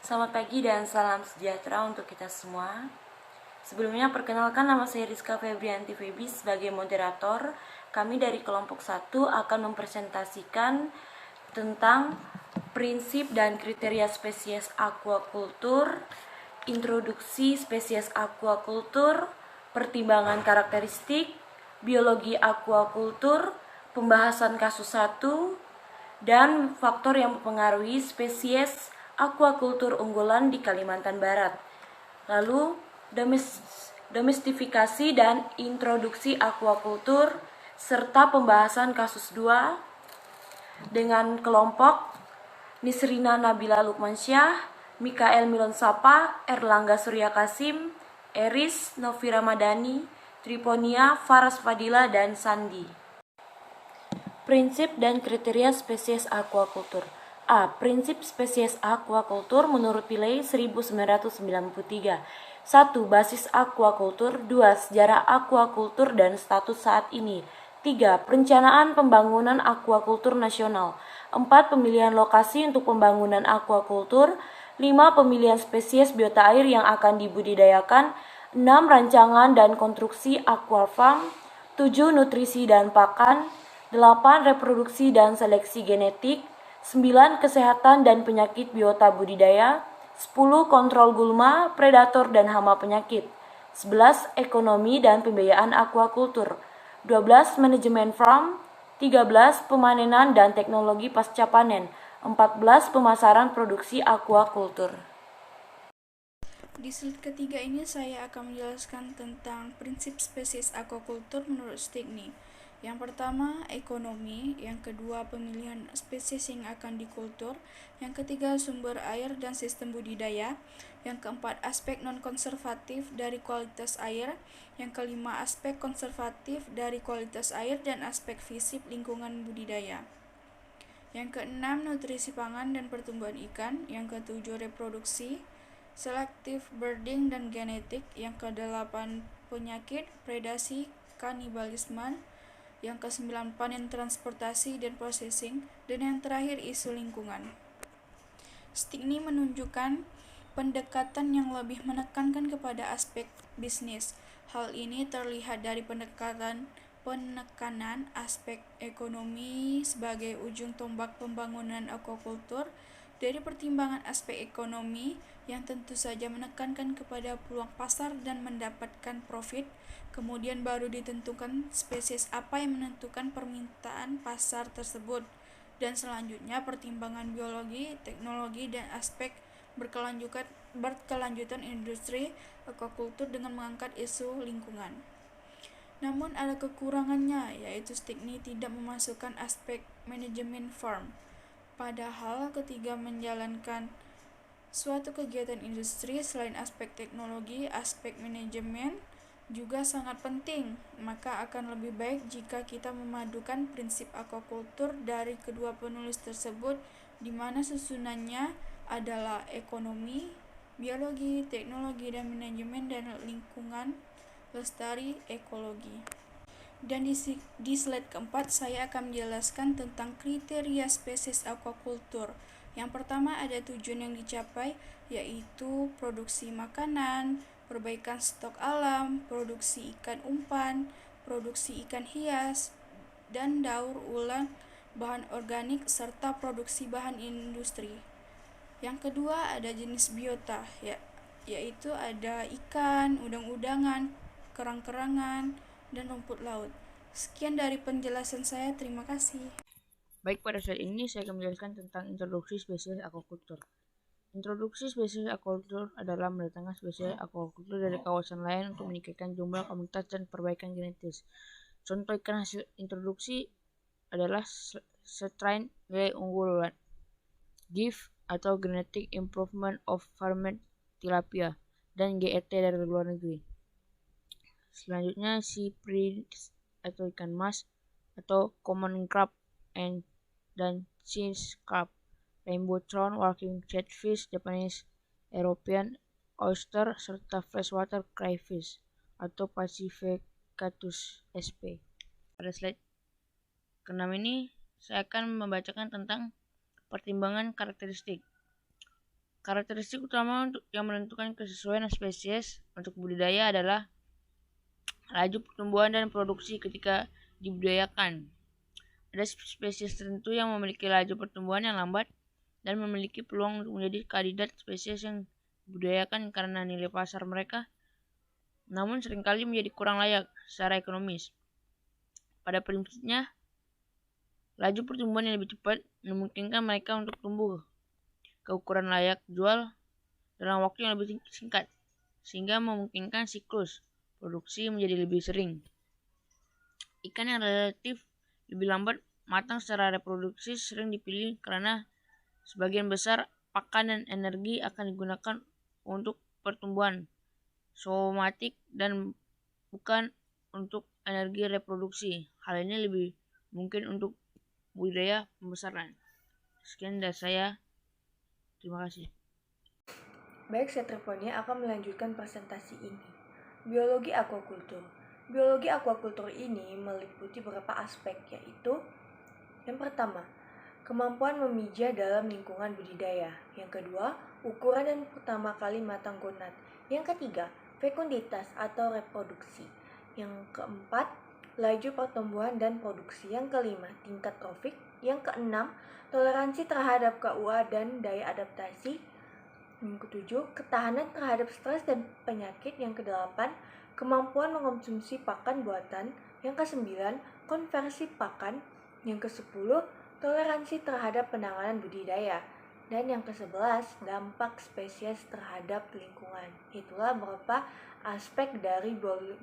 Selamat pagi dan salam sejahtera untuk kita semua. Sebelumnya perkenalkan, nama saya Rizka Febrianti Febi sebagai moderator. Kami dari kelompok 1 akan mempresentasikan tentang prinsip dan kriteria spesies aquaculture, introduksi spesies aquaculture, pertimbangan karakteristik, biologi aquaculture, pembahasan kasus 1, dan faktor yang mempengaruhi spesies aquaculture unggulan di Kalimantan Barat. Lalu domestifikasi dan introduksi aquaculture serta pembahasan kasus 2 dengan kelompok Nisrina Nabila Lukmansyah, Mikael Milon Sapa, Erlangga Surya Kasim, Eris Novi Ramadhani, Triponia Faras Fadila, dan Sandi. Prinsip dan kriteria spesies aquaculture. A. Prinsip spesies aquaculture menurut Pillay 1993. 1. Basis aquaculture. 2. Sejarah aquaculture dan status saat ini. 3. Perencanaan pembangunan aquaculture nasional. 4. Pemilihan lokasi untuk pembangunan aquaculture. 5. Pemilihan spesies biota air yang akan dibudidayakan. 6. Rancangan dan konstruksi aquafarm. 7. Nutrisi dan pakan. 8. Reproduksi dan seleksi genetik. 9. Kesehatan dan penyakit biota budidaya. 10. Kontrol gulma, predator, dan hama penyakit. 11. Ekonomi dan pembiayaan aquaculture. 12. Manajemen farm. 13. Pemanenan dan teknologi pasca panen. 14. Pemasaran produksi aquaculture. Di slide ketiga ini saya akan menjelaskan tentang prinsip spesies aquaculture menurut Stickney. Yang pertama, ekonomi. Yang kedua, pemilihan spesies yang akan dikultur. Yang ketiga, sumber air dan sistem budidaya. Yang keempat, aspek non-konservatif dari kualitas air. Yang kelima, aspek konservatif dari kualitas air dan aspek fisik lingkungan budidaya. Yang keenam, nutrisi pangan dan pertumbuhan ikan. Yang ketujuh, reproduksi, selective breeding dan genetik. Yang kedelapan, penyakit, predasi, kanibalisme. Yang kesembilan, panen, transportasi, dan processing. Dan yang terakhir, isu lingkungan. Stickney menunjukkan pendekatan yang lebih menekankan kepada aspek bisnis. Hal ini terlihat dari penekanan aspek ekonomi sebagai ujung tombak pembangunan aquaculture, dari pertimbangan aspek ekonomi yang tentu saja menekankan kepada peluang pasar dan mendapatkan profit, kemudian baru ditentukan spesies apa yang menentukan permintaan pasar tersebut, dan selanjutnya pertimbangan biologi, teknologi, dan aspek berkelanjutan industri aquaculture dengan mengangkat isu lingkungan. Namun ada kekurangannya, yaitu Stickney tidak memasukkan aspek manajemen farm. Padahal ketika menjalankan suatu kegiatan industri, selain aspek teknologi, aspek manajemen juga sangat penting. Maka akan lebih baik jika kita memadukan prinsip aquaculture dari kedua penulis tersebut, di mana susunannya adalah ekonomi, biologi, teknologi, dan manajemen, dan lingkungan, lestari, ekologi. Dan di slide keempat saya akan menjelaskan tentang kriteria spesies aquaculture. Yang pertama, ada tujuan yang dicapai, yaitu produksi makanan, perbaikan stok alam, produksi ikan umpan, produksi ikan hias, dan daur ulang bahan organik, serta produksi bahan industri. Yang kedua, ada jenis biota, yaitu ada ikan, udang-udangan, kerang-kerangan, dan rumput laut. Sekian dari penjelasan saya, terima kasih. Baik, pada saat ini saya akan menjelaskan tentang introduksi spesies aquaculture. Introduksi spesies aquaculture adalah mendatangkan spesies aquaculture dari kawasan lain untuk meningkatkan jumlah komunitas dan perbaikan genetis. Contoh ikan hasil introduksi adalah strain lele unggulan, GIF atau Genetic Improvement of Farmed Tilapia, dan GET dari luar negeri. Selanjutnya, cyprids atau ikan mas atau common crab dan chinch crab, rainbow trout, walking catfish, Japanese European oyster, serta freshwater crayfish atau Pacificatus sp. Pada slide ke-6 ini saya akan membacakan tentang pertimbangan karakteristik. Karakteristik utama yang menentukan kesesuaian spesies untuk budidaya adalah laju pertumbuhan dan produksi ketika dibudidayakan. Ada spesies tertentu yang memiliki laju pertumbuhan yang lambat dan memiliki peluang untuk menjadi kandidat spesies yang dibudidayakan karena nilai pasar mereka, namun seringkali menjadi kurang layak secara ekonomis. Pada prinsipnya, laju pertumbuhan yang lebih cepat memungkinkan mereka untuk tumbuh ke ukuran layak jual dalam waktu yang lebih singkat, sehingga memungkinkan siklus produksi menjadi lebih sering. Ikan yang relatif lebih lambat matang secara reproduksi sering dipilih karena sebagian besar pakan dan energi akan digunakan untuk pertumbuhan somatik dan bukan untuk energi reproduksi. Hal ini lebih mungkin untuk budidaya pembesaran. Sekian dari saya. Terima kasih. Baik, Setreponi akan melanjutkan presentasi ini. Biologi aquaculture. Biologi aquaculture ini meliputi beberapa aspek, yaitu yang pertama, kemampuan memijah dalam lingkungan budidaya. Yang kedua, ukuran dan pertama kali matang gonad. Yang ketiga, fekunditas atau reproduksi. Yang keempat, laju pertumbuhan dan produksi. Yang kelima, tingkat trofik. Yang keenam, toleransi terhadap KUA dan daya adaptasi. Yang ketujuh, ketahanan terhadap stres dan penyakit. Yang kedelapan, kemampuan mengonsumsi pakan buatan. Yang kesembilan, konversi pakan. Yang kesepuluh, toleransi terhadap penanganan budidaya. Dan yang ke-11, dampak spesies terhadap lingkungan. Itulah beberapa aspek dari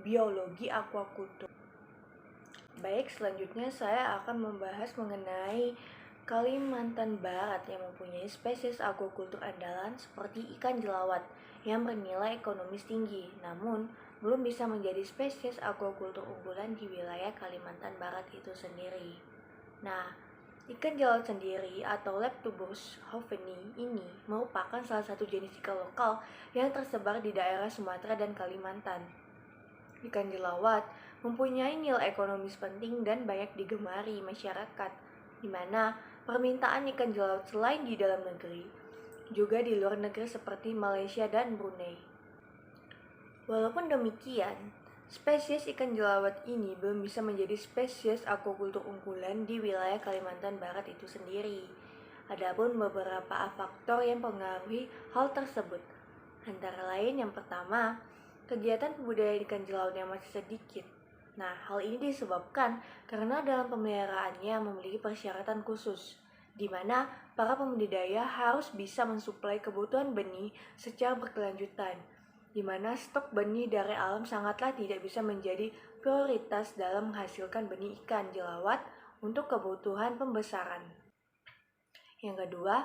biologi aquaculture. Baik, selanjutnya saya akan membahas mengenai Kalimantan Barat yang mempunyai spesies aquaculture andalan seperti ikan jelawat yang bernilai ekonomis tinggi, namun belum bisa menjadi spesies aquaculture unggulan di wilayah Kalimantan Barat itu sendiri. Nah, ikan jelawat sendiri atau Leptobus hoffeni ini merupakan salah satu jenis ikan lokal yang tersebar di daerah Sumatera dan Kalimantan. Ikan jelawat mempunyai nilai ekonomis penting dan banyak digemari masyarakat, di mana permintaan ikan jelawat selain di dalam negeri, juga di luar negeri seperti Malaysia dan Brunei. Walaupun demikian, spesies ikan jelawat ini belum bisa menjadi spesies aquaculture unggulan di wilayah Kalimantan Barat itu sendiri. Adapun beberapa faktor yang mempengaruhi hal tersebut, antara lain yang pertama, kegiatan pembudidayaan ikan jelawat yang masih sedikit. Nah, hal ini disebabkan karena dalam pemeliharaannya memiliki persyaratan khusus, di mana para pembudidaya harus bisa mensuplai kebutuhan benih secara berkelanjutan, di mana stok benih dari alam sangatlah tidak bisa menjadi prioritas dalam menghasilkan benih ikan jelawat untuk kebutuhan pembesaran. Yang kedua,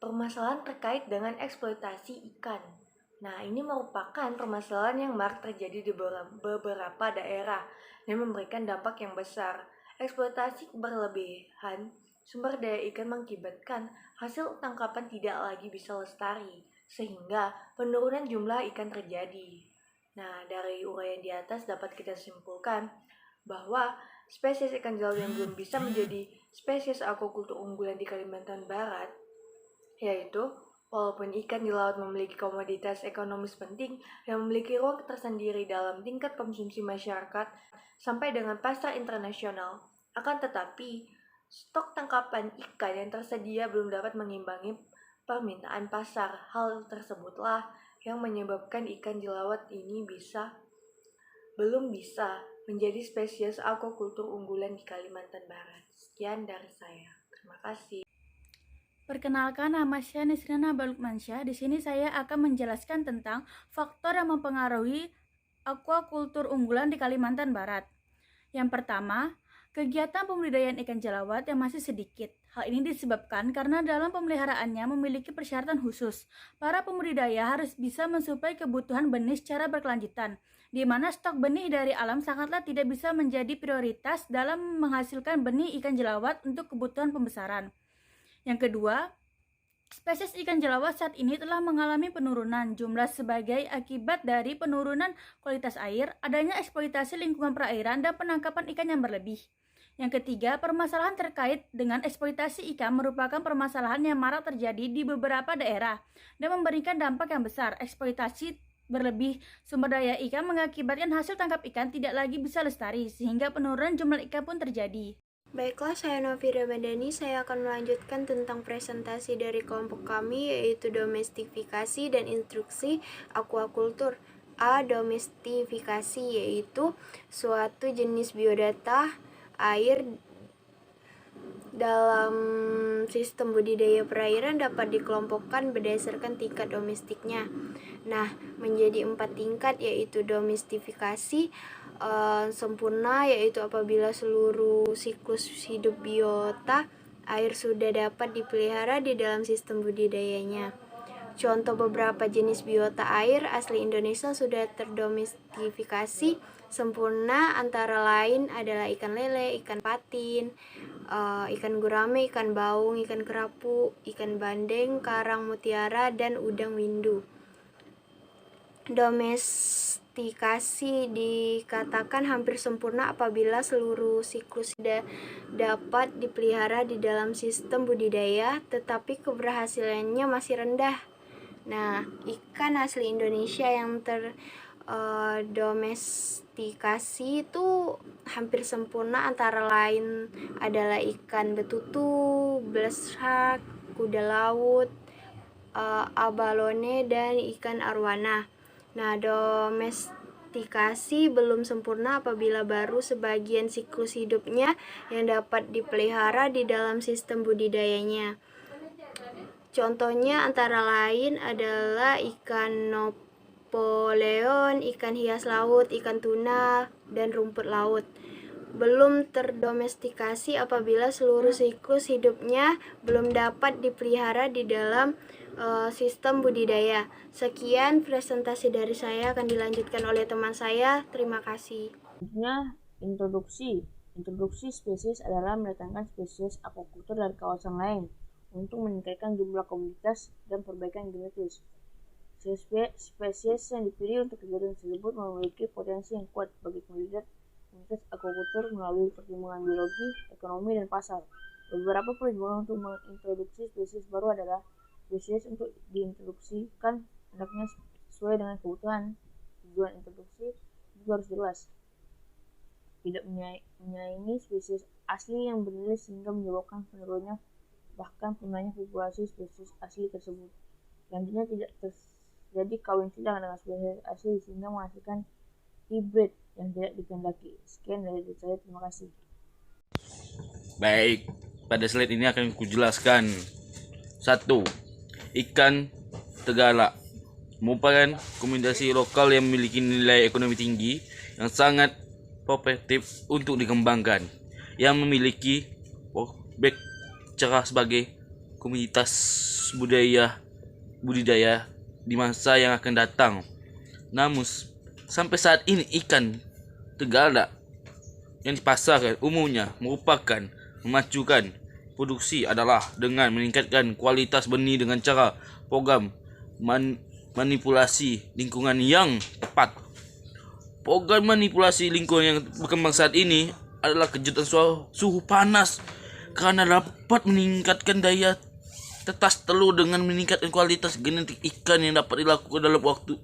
permasalahan terkait dengan eksploitasi ikan. Nah, ini merupakan permasalahan yang marak terjadi di beberapa daerah dan memberikan dampak yang besar. Eksploitasi berlebihan sumber daya ikan mengakibatkan hasil tangkapan tidak lagi bisa lestari, sehingga penurunan jumlah ikan terjadi. Nah, dari uraian di atas dapat kita simpulkan bahwa spesies ikan jelawat yang belum bisa menjadi spesies aquaculture unggulan di Kalimantan Barat, yaitu walaupun ikan jelawat memiliki komoditas ekonomis penting dan memiliki ruang tersendiri dalam tingkat konsumsi masyarakat sampai dengan pasar internasional, akan tetapi stok tangkapan ikan yang tersedia belum dapat mengimbangi permintaan pasar. Hal tersebutlah yang menyebabkan ikan jelawat ini belum bisa menjadi spesies aquaculture unggulan di Kalimantan Barat. Sekian dari saya. Terima kasih. Perkenalkan, nama saya Nisrina Balukmansyah. Di sini saya akan menjelaskan tentang faktor yang mempengaruhi aquaculture unggulan di Kalimantan Barat. Yang pertama, kegiatan pembudidayaan ikan jelawat yang masih sedikit. Hal ini disebabkan karena dalam pemeliharaannya memiliki persyaratan khusus. Para pembudidaya harus bisa mensuplai kebutuhan benih secara berkelanjutan, di mana stok benih dari alam sangatlah tidak bisa menjadi prioritas dalam menghasilkan benih ikan jelawat untuk kebutuhan pembesaran. Yang kedua, spesies ikan jelawat saat ini telah mengalami penurunan jumlah sebagai akibat dari penurunan kualitas air, adanya eksploitasi lingkungan perairan, dan penangkapan ikan yang berlebih. Yang ketiga, permasalahan terkait dengan eksploitasi ikan merupakan permasalahan yang marak terjadi di beberapa daerah dan memberikan dampak yang besar. Eksploitasi berlebih sumber daya ikan mengakibatkan hasil tangkap ikan tidak lagi bisa lestari, sehingga penurunan jumlah ikan pun terjadi. Baiklah, saya Novi Ramadhani. Saya akan melanjutkan tentang presentasi dari kelompok kami, yaitu domestifikasi dan instruksi aquaculture. A. Domestifikasi, yaitu suatu jenis biodata air dalam sistem budidaya perairan dapat dikelompokkan berdasarkan tingkat domestiknya. Nah, menjadi 4 tingkat, yaitu domestifikasi sempurna, yaitu apabila seluruh siklus hidup biota air sudah dapat dipelihara di dalam sistem budidayanya. Contoh beberapa jenis biota air asli Indonesia sudah terdomestifikasi sempurna, antara lain adalah ikan lele, ikan patin, ikan gurame, ikan baung, ikan kerapu, ikan bandeng, karang mutiara, dan udang windu. Domestikasi dikatakan hampir sempurna apabila seluruh siklus sudah dapat dipelihara di dalam sistem budidaya, tetapi keberhasilannya masih rendah. Nah, ikan asli Indonesia yang terdomestikasi itu hampir sempurna, antara lain adalah ikan betutu, bless shark, kuda laut, abalone, dan ikan arwana. Nah, domestikasi belum sempurna apabila baru sebagian siklus hidupnya yang dapat dipelihara di dalam sistem budidayanya. Contohnya antara lain adalah ikan Napoleon, ikan hias laut, ikan tuna, dan rumput laut. Belum terdomestikasi apabila seluruh siklus hidupnya belum dapat dipelihara di dalam sistem budidaya. Sekian presentasi dari saya, akan dilanjutkan oleh teman saya. Terima kasih. Selanjutnya, introduksi. Introduksi spesies adalah mendatangkan spesies aquaculture dari kawasan lain untuk meningkatkan jumlah komunitas dan perbaikan genetis. Spesies yang dipilih untuk kegiatan tersebut memiliki potensi yang kuat bagi komunitas aquaculture melalui pertimbangan biologi, ekonomi, dan pasar. Beberapa pertimbangan untuk mengintroduksi spesies baru adalah spesies untuk diintroduksikan hendaknya sesuai dengan kebutuhan. Tujuan introduksi juga harus jelas, tidak menyaingi spesies asli yang bernilai sehingga menyebabkan penurunannya bahkan punahnya populasi spesies asli tersebut. Selanjutnya, tidak terjadi kawin silang dengan spesies asli sehingga menghasilkan hybrid yang tidak dikehendaki. Sekian dari saya, terima kasih. Baik, pada slide ini akan kujelaskan. 1. Ikan tegala merupakan komunitas lokal yang memiliki nilai ekonomi tinggi yang sangat prospektif untuk dikembangkan, yang memiliki cara sebagai komunitas budidaya di masa yang akan datang. Namun sampai saat ini ikan tegala yang dipasarkan umumnya merupakan memajukan produksi adalah dengan meningkatkan kualitas benih dengan cara program manipulasi lingkungan yang tepat. Program manipulasi lingkungan yang berkembang saat ini adalah kejutan suhu panas, karena dapat meningkatkan daya tetas telur dengan meningkatkan kualitas genetik ikan yang dapat dilakukan dalam waktu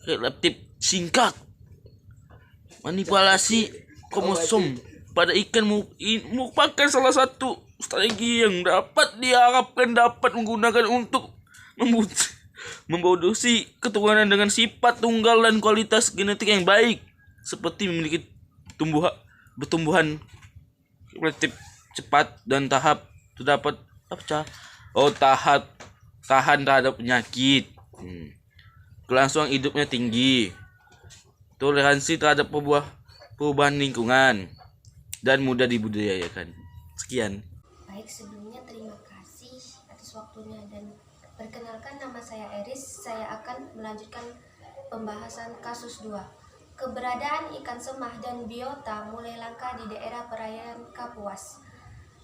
relatif singkat. Manipulasi kromosom pada ikan merupakan salah satu strategi yang dapat diharapkan dapat menggunakan untuk memproduksi keturunan dengan sifat tunggal dan kualitas genetik yang baik, seperti memiliki pertumbuhan relatif cepat dan tahan terhadap penyakit. Kelangsungan hidupnya tinggi, toleransi terhadap perubahan lingkungan, dan mudah dibudidayakan. Sekian. Baik, sebelumnya terima kasih atas waktunya, dan perkenalkan, nama saya Eris. Saya akan melanjutkan pembahasan kasus 2. Keberadaan ikan semah dan biota mulai langka di daerah perairan Kapuas.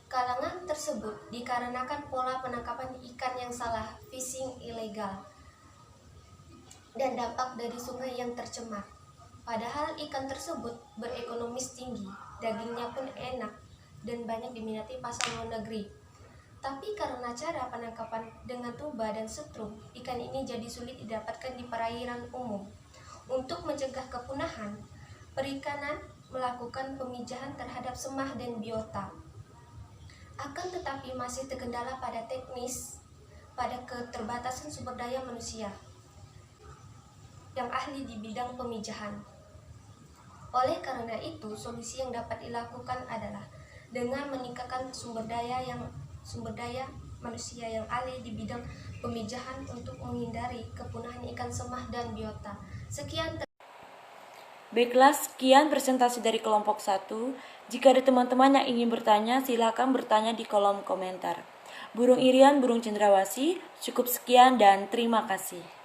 Kalangan tersebut dikarenakan pola penangkapan ikan yang salah, fishing ilegal, dan dampak dari sungai yang tercemar. Padahal ikan tersebut berekonomis tinggi, dagingnya pun enak dan banyak diminati pasar luar negeri. Tapi karena cara penangkapan dengan tuba dan setrum, ikan ini jadi sulit didapatkan di perairan umum. Untuk mencegah kepunahan, perikanan melakukan pemijahan terhadap semah dan biota. Akan tetapi masih terkendala pada teknis, pada keterbatasan sumber daya manusia yang ahli di bidang pemijahan. Oleh karena itu, solusi yang dapat dilakukan adalah dengan meningkatkan sumber daya manusia yang ahli di bidang pemijahan untuk menghindari kepunahan ikan semah dan biota. Baiklah, sekian presentasi dari kelompok 1. Jika ada teman-teman yang ingin bertanya, silakan bertanya di kolom komentar. Burung Irian, burung cendrawasih, cukup sekian dan terima kasih.